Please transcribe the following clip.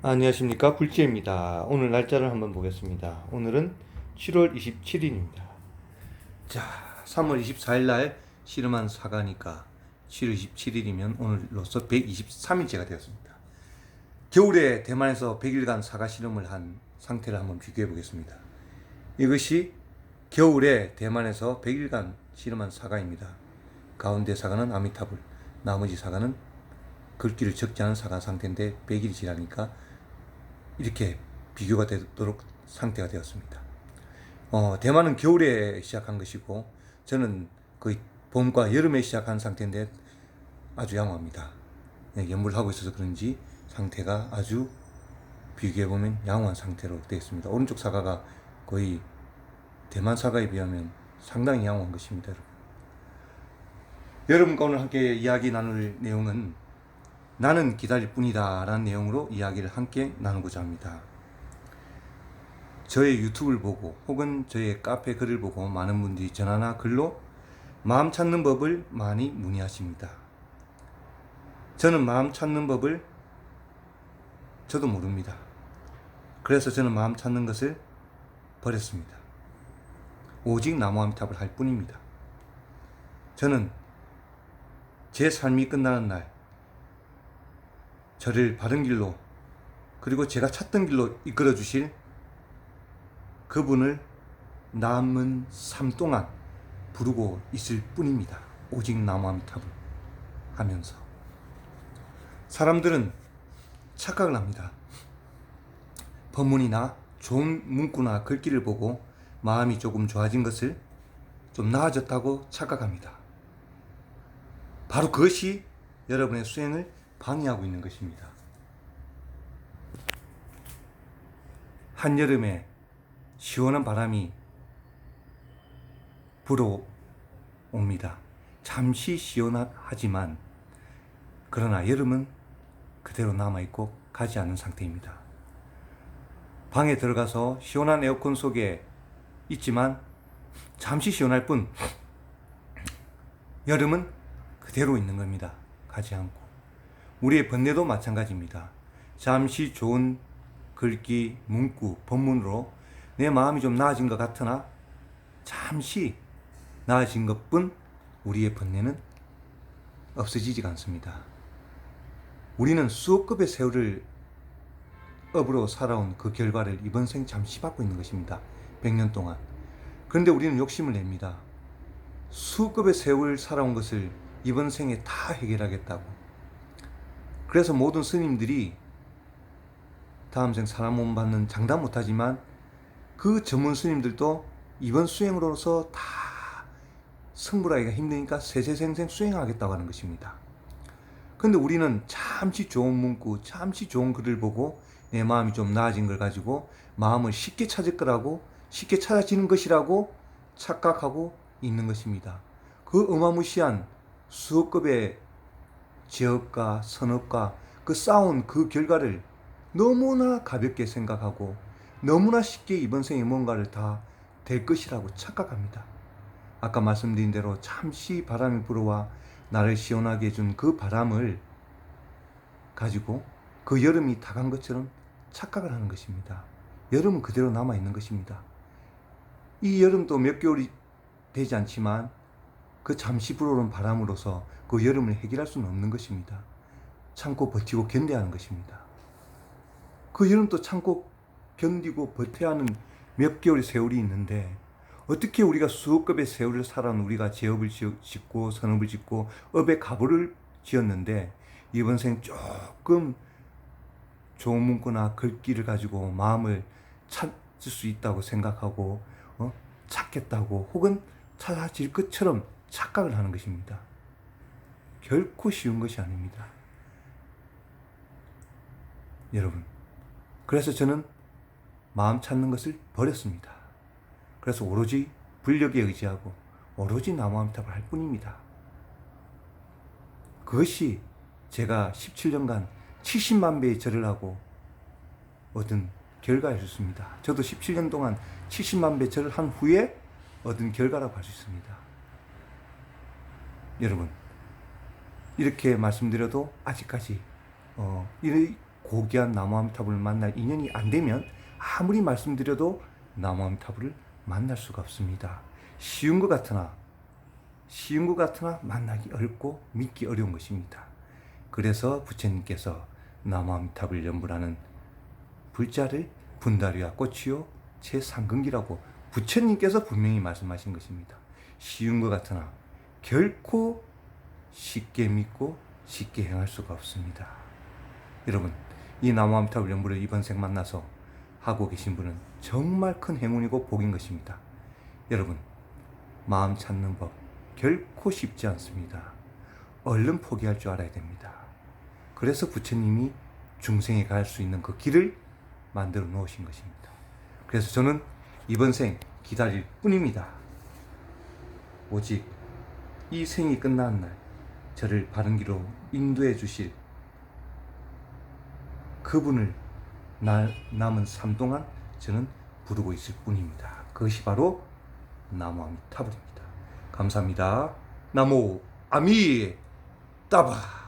안녕하십니까, 굴지입니다. 오늘 날짜를 한번 보겠습니다. 오늘은 7월 27일입니다. 자, 3월 24일 날 씨름한 사과니까 7월 27일이면 오늘로서 123일째가 되었습니다. 겨울에 대만에서 100일간 사과 씨름을 한 상태를 한번 비교해 보겠습니다. 이것이 겨울에 대만에서 100일간 씨름한 사과입니다. 가운데 사과는 아미타불, 나머지 사과는 글귀를 적지 않은 사과 상태인데 100일이 지나니까 이렇게 비교가 되도록 상태가 되었습니다. 대만은 겨울에 시작한 것이고 저는 거의 봄과 여름에 시작한 상태인데 아주 양호합니다. 연물을 하고 있어서 그런지 상태가 아주 비교해보면 양호한 상태로 되어 있습니다. 오른쪽 사과가 거의 대만 사과에 비하면 상당히 양호한 것입니다. 여러분과 오늘 함께 이야기 나눌 내용은 나는 기다릴 뿐이다 라는 내용으로 이야기를 함께 나누고자 합니다. 저의 유튜브를 보고 혹은 저의 카페 글을 보고 많은 분들이 전화나 글로 마음 찾는 법을 많이 문의하십니다. 저는 마음 찾는 법을 저도 모릅니다. 그래서 저는 마음 찾는 것을 버렸습니다. 오직 나무아미탑을 할 뿐입니다. 저는 제 삶이 끝나는 날 저를 바른 길로 그리고 제가 찾던 길로 이끌어 주실 그분을 남은 삶 동안 부르고 있을 뿐입니다. 오직 나무아미탑을 하면서 사람들은 착각을 합니다. 법문이나 좋은 문구나 글귀를 보고 마음이 조금 좋아진 것을 좀 나아졌다고 착각합니다. 바로 그것이 여러분의 수행을 방해하고 있는 것입니다. 한여름에 시원한 바람이 불어옵니다. 잠시 시원하지만 그러나 여름은 그대로 남아있고 가지 않은 상태입니다. 방에 들어가서 시원한 에어컨 속에 있지만 잠시 시원할 뿐 여름은 그대로 있는 겁니다. 가지 않고. 우리의 번뇌도 마찬가지입니다. 잠시 좋은 글귀, 문구, 법문으로 내 마음이 좀 나아진 것 같으나 잠시 나아진 것뿐 우리의 번뇌는 없어지지가 않습니다. 우리는 수억급의 세월을 업으로 살아온 그 결과를 이번 생 잠시 받고 있는 것입니다. 100년 동안. 그런데 우리는 욕심을 냅니다. 수억급의 세월을 살아온 것을 이번 생에 다 해결하겠다고. 그래서 모든 스님들이 다음 생 사람 몸 받는 장담 못하지만 그 전문 스님들도 이번 수행으로서 다 승부하기가 힘드니까 세세생생 수행하겠다고 하는 것입니다. 그런데 우리는 잠시 좋은 문구, 잠시 좋은 글을 보고 내 마음이 좀 나아진 걸 가지고 마음을 쉽게 찾을 거라고, 쉽게 찾아지는 것이라고 착각하고 있는 것입니다. 그 어마무시한 수억급의 지역과 선업과 그 싸운 그 결과를 너무나 가볍게 생각하고 너무나 쉽게 이번 생에 뭔가를 다 될 것이라고 착각합니다. 아까 말씀드린 대로 잠시 바람이 불어와 나를 시원하게 해준 그 바람을 가지고 그 여름이 다 간 것처럼 착각을 하는 것입니다. 여름은 그대로 남아있는 것입니다. 이 여름도 몇 개월이 되지 않지만 그 잠시 불어오는 바람으로서 그 여름을 해결할 수는 없는 것입니다. 참고 버티고 견뎌야 하는 것입니다. 그 여름도 참고 견디고 버텨야 하는 몇 개월의 세월이 있는데 어떻게 우리가 수억급의 세월을 살아온 우리가 제업을 짓고 선업을 짓고 업의 가보를 지었는데 이번 생 조금 좋은 문구나 글귀를 가지고 마음을 찾을 수 있다고 생각하고 찾겠다고 혹은 찾아질 것처럼 착각을 하는 것입니다. 결코 쉬운 것이 아닙니다. 여러분, 그래서 저는 마음 찾는 것을 버렸습니다. 그래서 오로지 불력에 의지하고 오로지 나무아미탑을 할 뿐입니다. 그것이 제가 17년간 70만 배의 절을 하고 얻은 결과였습니다. 저도 17년 동안 70만 배 절을 한 후에 얻은 결과라고 할 수 있습니다. 여러분, 이렇게 말씀드려도 아직까지 고귀한 나무아미타불을 만날 인연이 안 되면 아무리 말씀드려도 나무아미타불을 만날 수가 없습니다. 쉬운 것 같으나 만나기 어렵고 믿기 어려운 것입니다. 그래서 부처님께서 나무아미타불 연불하는 불자를 분다리와 꽃이요 최상근기라고 부처님께서 분명히 말씀하신 것입니다. 쉬운 것 같으나 결코 쉽게 믿고 쉽게 행할 수가 없습니다. 여러분, 이 나무아미타불 연불을 이번 생 만나서 하고 계신 분은 정말 큰 행운이고 복인 것입니다. 여러분, 마음 찾는 법 결코 쉽지 않습니다. 얼른 포기할 줄 알아야 됩니다. 그래서 부처님이 중생에 갈 수 있는 그 길을 만들어 놓으신 것입니다. 그래서 저는 이번 생 기다릴 뿐입니다. 오직 이 생이 끝난 날 저를 바른 길로 인도해 주실 그분을 남은 삶 동안 저는 부르고 있을 뿐입니다. 그것이 바로 나무아미타불입니다. 감사합니다. 나무 아미 따바.